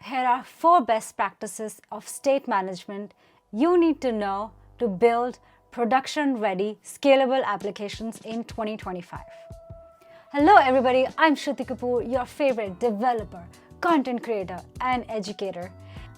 Here are 4 best practices of state management you need to know to build production-ready, scalable applications in 2025. Hello everybody, I'm Shruti Kapoor, your favorite developer, content creator, and educator.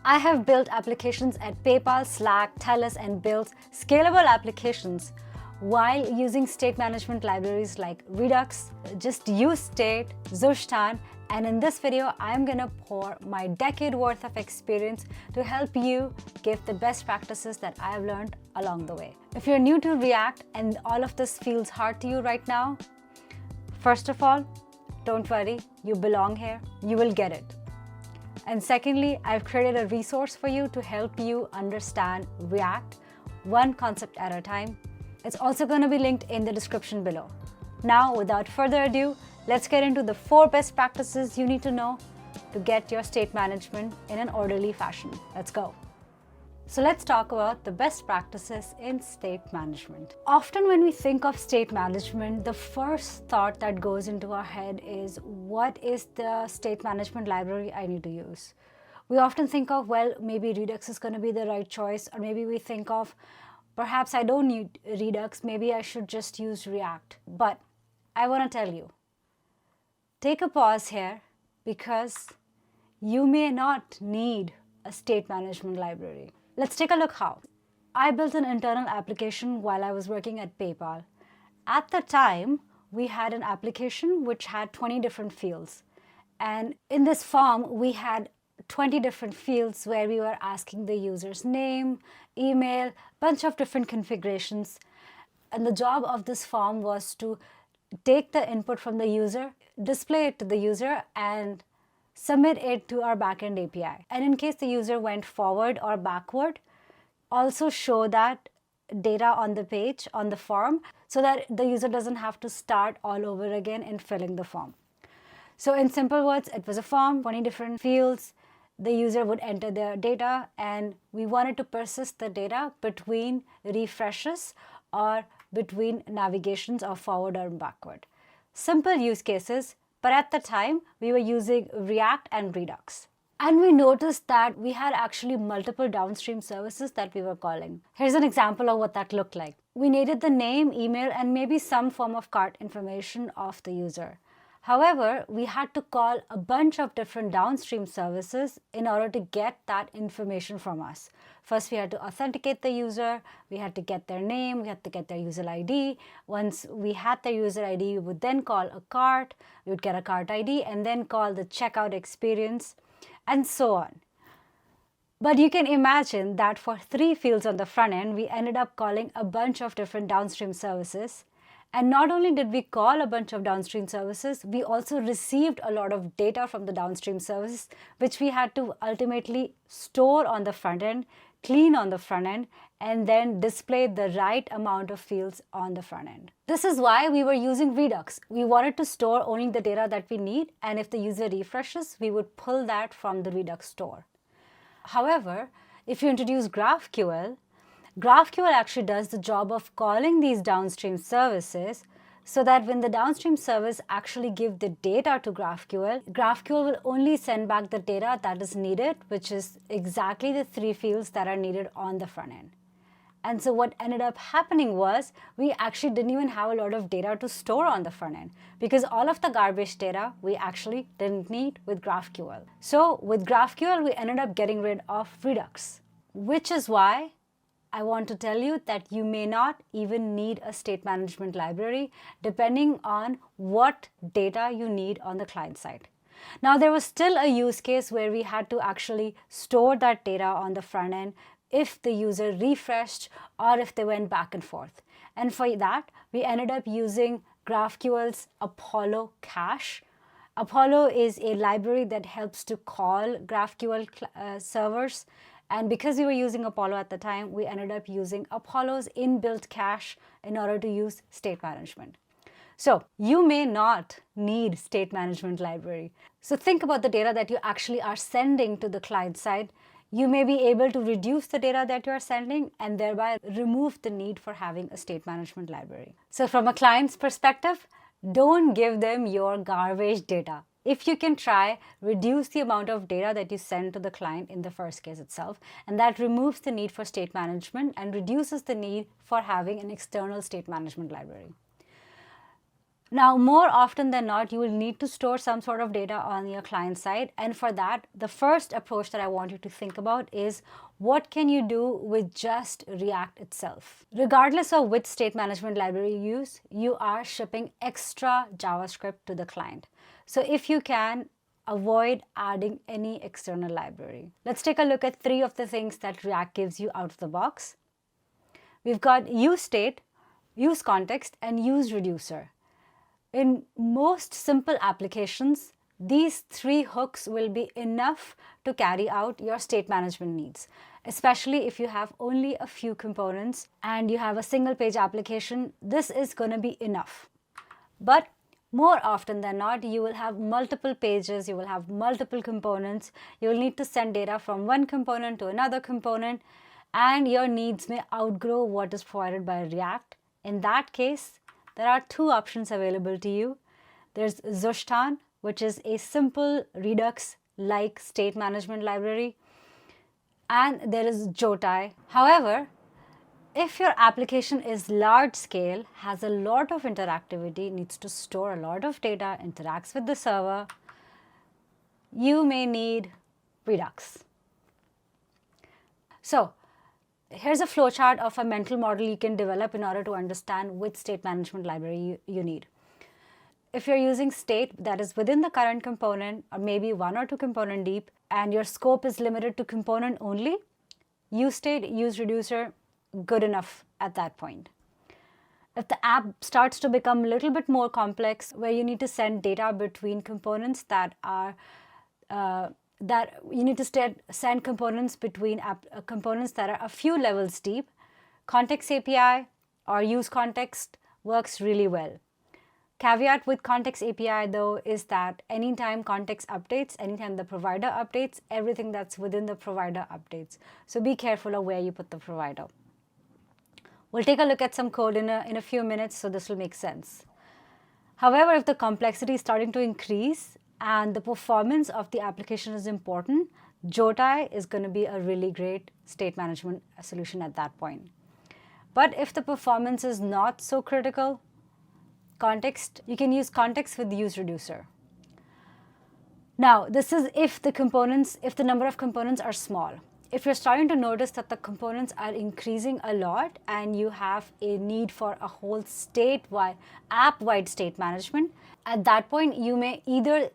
I have built applications at PayPal, Slack, TELUS, and built scalable applications while using state management libraries like Redux, Just Use State, Zushtan, and in this video, I'm gonna pour my decade worth of experience to help you give the best practices that I've learned along the way. If you're new to React and all of this feels hard to you right now, first of all, don't worry, you belong here, you will get it. And secondly, I've created a resource for you to help you understand React one concept at a time. It's also going to be linked in the description below. Now, without further ado, let's get into the 4 best practices you need to know to get your state management in an orderly fashion. Let's go. So let's talk about the best practices in state management. Often when we think of state management, the first thought that goes into our head is, what is the state management library I need to use? We often think of, well, maybe Redux is going to be the right choice, or maybe we think of, perhaps I don't need Redux, maybe I should just use React. But I want to tell you, take a pause here, because you may not need a state management library. Let's take a look how. I built an internal application while I was working at PayPal. At the time, we had an application which had 20 different fields. And in this form, we had 20 different fields where we were asking the user's name, email, bunch of different configurations. And the job of this form was to take the input from the user, display it to the user, and submit it to our backend API. And in case the user went forward or backward, also show that data on the page, on the form, so that the user doesn't have to start all over again in filling the form. So in simple words, it was a form, 20 different fields. The user would enter their data, and we wanted to persist the data between refreshes or between navigations of forward or backward. Simple use cases, but at the time, we were using React and Redux. And we noticed that we had actually multiple downstream services that we were calling. Here's an example of what that looked like. We needed the name, email, and maybe some form of cart information of the user. However, we had to call a bunch of different downstream services in order to get that information from us. First, we had to authenticate the user, we had to get their name, we had to get their user ID. Once we had their user ID, we would then call a cart, we would get a cart ID, and then call the checkout experience, and so on. But you can imagine that for 3 fields on the front end, we ended up calling a bunch of different downstream services. And not only did we call a bunch of downstream services, we also received a lot of data from the downstream services, which we had to ultimately store on the front end, clean on the front end, and then display the right amount of fields on the front end. This is why we were using Redux. We wanted to store only the data that we need, and if the user refreshes, we would pull that from the Redux store. However, if you introduce GraphQL actually does the job of calling these downstream services, so that when the downstream service actually give the data to GraphQL will only send back the data that is needed, which is exactly the 3 fields that are needed on the front end. And so what ended up happening was, we actually didn't even have a lot of data to store on the front end, because all of the garbage data we actually didn't need with GraphQL. So with GraphQL, we ended up getting rid of Redux, which is why I want to tell you that you may not even need a state management library, depending on what data you need on the client side. Now, there was still a use case where we had to actually store that data on the front end if the user refreshed or if they went back and forth. And for that, we ended up using GraphQL's Apollo cache. Apollo is a library that helps to call GraphQL servers. And because we were using Apollo at the time, we ended up using Apollo's inbuilt cache in order to use state management. So you may not need state management library. So think about the data that you actually are sending to the client side. You may be able to reduce the data that you are sending and thereby remove the need for having a state management library. So from a client's perspective, don't give them your garbage data. if you can try, reduce the amount of data that you send to the client in the first case itself, and that removes the need for state management and reduces the need for having an external state management library. Now, more often than not, you will need to store some sort of data on your client side. And for that, the first approach that I want you to think about is what can you do with just React itself? Regardless of which state management library you use, you are shipping extra JavaScript to the client. So if you can, avoid adding any external library. Let's take a look at 3 of the things that React gives you out of the box. We've got use state, use context, and use reducer. In most simple applications, these 3 hooks will be enough to carry out your state management needs, especially if you have only a few components and you have a single page application. This is going to be enough. But more often than not, you will have multiple pages, you will have multiple components, you will need to send data from one component to another component, and your needs may outgrow what is provided by React. In that case, there are 2 options available to you. There's Zushtan, which is a simple Redux-like state management library, and there is Jotai. However, if your application is large scale, has a lot of interactivity, needs to store a lot of data, interacts with the server, you may need Redux. So, here's a flowchart of a mental model you can develop in order to understand which state management library you need. If you're using state that is within the current component, or maybe 1 or 2 component deep, and your scope is limited to component only, use state, use reducer, good enough at that point. If the app starts to become a little bit more complex, where you need to send data between components that are you need to send components between components that are a few levels deep, Context API or use context works really well. Caveat with Context API though is that anytime context updates, anytime the provider updates, everything that's within the provider updates. So be careful of where you put the provider. We'll take a look at some code in a few minutes, so this will make sense. However, if the complexity is starting to increase and the performance of the application is important, Jotai is going to be a really great state management solution at that point. But if the performance is not so critical, you can use context with use reducer. Now, this is if the number of components are small. If you're starting to notice that the components are increasing a lot and you have a need for a whole app-wide state management, at that point you may either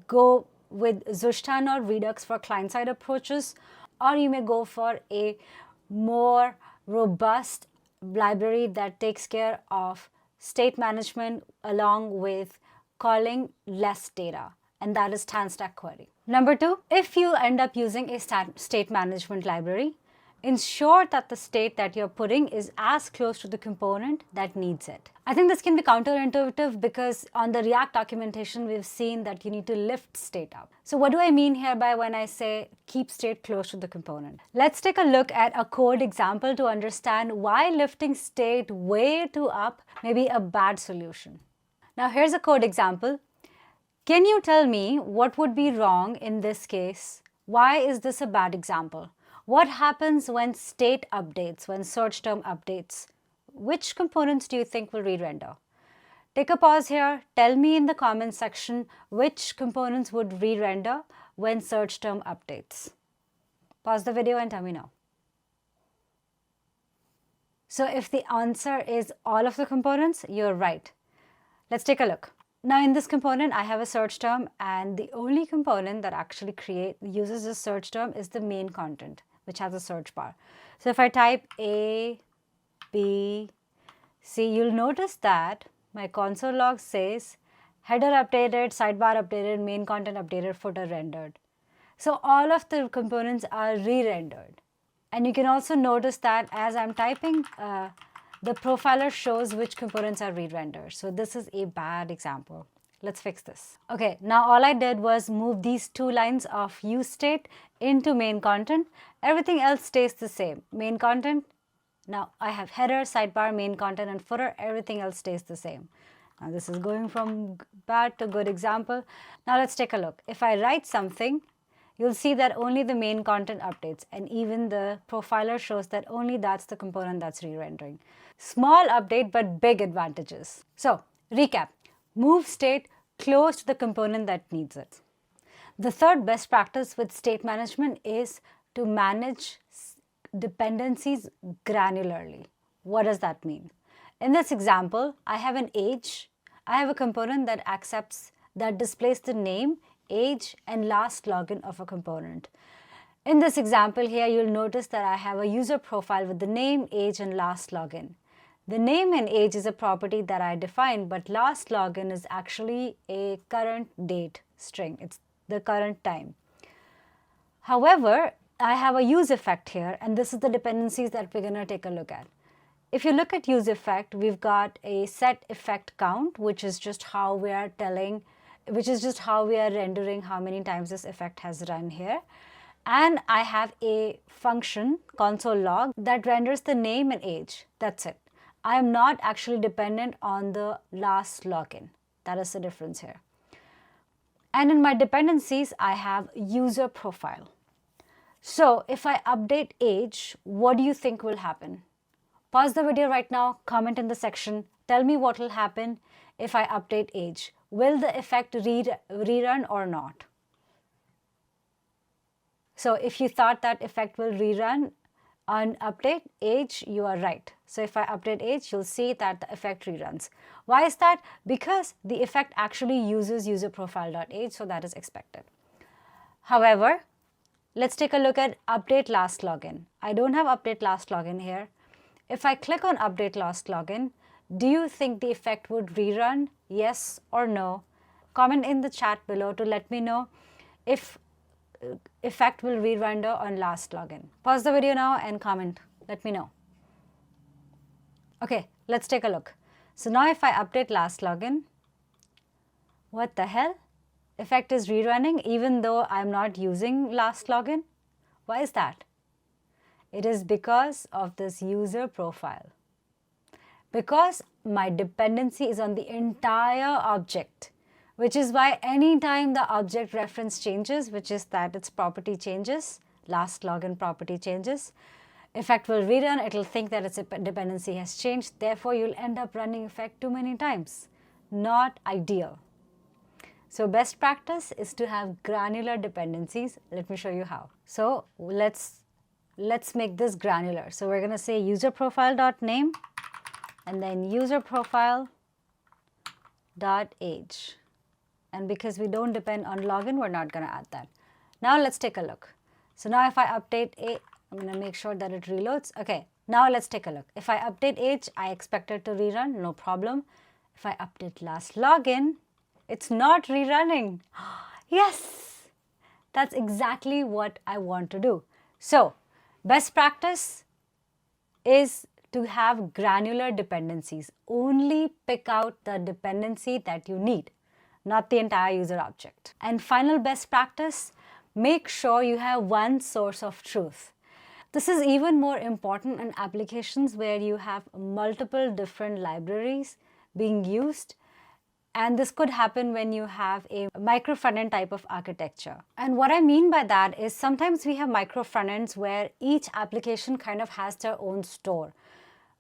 go with Zushtan or Redux for client-side approaches, or you may go for a more robust library that takes care of state management along with calling less data, and that is TanStack query. Number 2, if you end up using a state management library, ensure that the state that you're putting is as close to the component that needs it. I think this can be counterintuitive because on the React documentation, we've seen that you need to lift state up. So what do I mean hereby when I say keep state close to the component? Let's take a look at a code example to understand why lifting state way too up may be a bad solution. Now here's a code example. Can you tell me what would be wrong in this case? Why is this a bad example? What happens when state updates, when search term updates? Which components do you think will re-render? Take a pause here. Tell me in the comments section which components would re-render when search term updates. Pause the video and tell me now. So if the answer is all of the components, you're right. Let's take a look. Now in this component, I have a search term, and the only component that actually uses this search term is the main content, which has a search bar. So if I type A, B, C, you'll notice that my console log says header updated, sidebar updated, main content updated, footer rendered. So all of the components are re-rendered. And you can also notice that as I'm typing, the profiler shows which components are re-rendered. So this is a bad example. Let's fix this. Okay, now all I did was move these 2 lines of use state into main content. Everything else stays the same. Main content, now I have header, sidebar, main content, and footer. Everything else stays the same. Now this is going from bad to good example. Now let's take a look. If I write something, you'll see that only the main content updates, and even the profiler shows that only that's the component that's re-rendering. Small update, but big advantages. So recap, move state close to the component that needs it. The third best practice with state management is to manage dependencies granularly. What does that mean? In this example, I have an age. I have a component that displays the name, age, and last login of a component. In this example here, you'll notice that I have a user profile with the name, age, and last login. The name and age is a property that I define, but last login is actually a current date string. It's the current time. However, I have a use effect here, and this is the dependencies that we're going to take a look at. If you look at use effect, we've got a set effect count, which is just how we are rendering how many times this effect has run here. And I have a function, console log, that renders the name and age. That's it. I am not actually dependent on the last login. That is the difference here. And in my dependencies, I have user profile. So if I update age, what do you think will happen? Pause the video right now, comment in the section, tell me what will happen if I update age. Will the effect rerun or not? So if you thought that effect will rerun on update age, you are right. So if I update age, you'll see that the effect reruns. Why is that? Because the effect actually uses user profile.age, so that is expected. However, let's take a look at update last login. I don't have update last login here. If I click on update last login, do you think the effect would rerun? Yes or no? Comment in the chat below to let me know if effect will re-render on last login. Pause the video now and comment. Let me know. Okay, let's take a look. So now if I update last login, what the hell? Effect is rerunning even though I'm not using last login. Why is that? It is because of this user profile. Because my dependency is on the entire object, which is why anytime the object reference changes, which is that its property changes, last login property changes, effect will rerun, it will think that its dependency has changed, therefore you'll end up running effect too many times. Not ideal. So best practice is to have granular dependencies. Let me show you how. So let's make this granular. So we're going to say user profile.name and then user profile.age. And because we don't depend on login, we're not going to add that. Now let's take a look. So now if I update I'm going to make sure that it reloads. Okay, now let's take a look. If I update age, I expect it to rerun, no problem. If I update last login, it's not rerunning. Yes, that's exactly what I want to do. So best practice is to have granular dependencies. Only pick out the dependency that you need, not the entire user object. And final best practice, make sure you have one source of truth. This is even more important in applications where you have multiple different libraries being used. And this could happen when you have a micro front-end type of architecture. And what I mean by that is sometimes we have micro front-ends where each application kind of has their own store.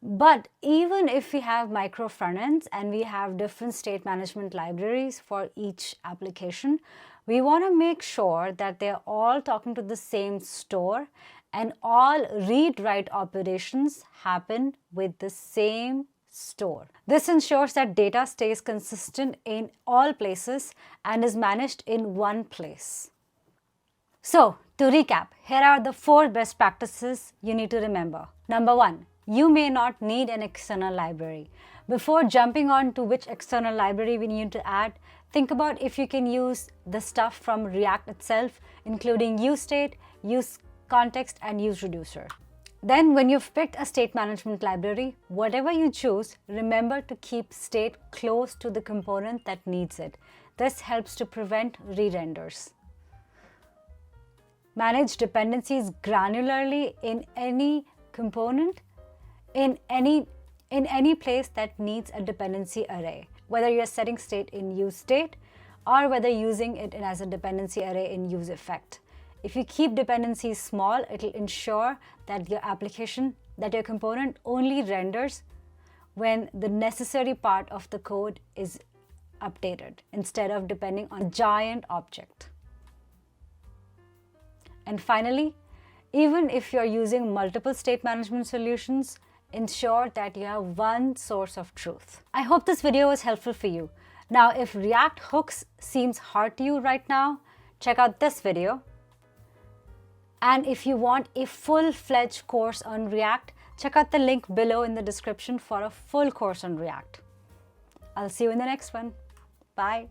But even if we have micro front-ends and we have different state management libraries for each application, we want to make sure that they're all talking to the same store and all read-write operations happen with the same store. This ensures that data stays consistent in all places and is managed in one place. So, to recap, here are the 4 best practices you need to remember. Number 1, you may not need an external library. Before jumping on to which external library we need to add, think about if you can use the stuff from React itself, including useState, useContext, and useReducer. Then when you've picked a state management library, whatever you choose, remember to keep state close to the component that needs it. This helps to prevent re-renders. Manage dependencies granularly in any component, in any place that needs a dependency array. whether you're setting state in useState or whether using it as a dependency array in useEffect. If you keep dependencies small, it will ensure that your application, that your component only renders when the necessary part of the code is updated instead of depending on a giant object. And finally, even if you're using multiple state management solutions, ensure that you have one source of truth. I hope this video was helpful for you. Now, if React hooks seems hard to you right now, check out this video. And if you want a full-fledged course on React, check out the link below in the description for a full course on React. I'll see you in the next one. Bye.